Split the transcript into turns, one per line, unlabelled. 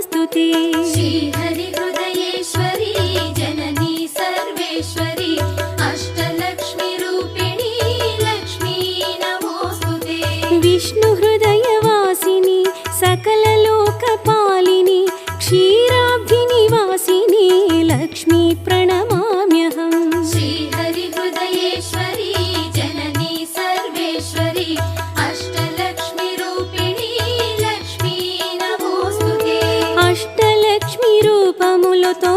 नमोऽस्तुते।
श्रीहरिहृदयेश्वरी Janani Sarveshwari अष्टलक्ष्मीरूपिणी Lakshmi नमोऽस्तुते।
विष्णुहृदयवासिनी सकललोकपालिनी क्षीराब्धिनिवासिनी Lakshmi प्रणमाम्यहम्।
श्रीहरिहृदयेश्वरी Janani Sarveshwari अष्टलक्ष्मीरूपिणी Lakshmi नमोऽस्तुते।
Ashtalakshmi रूपमुलतो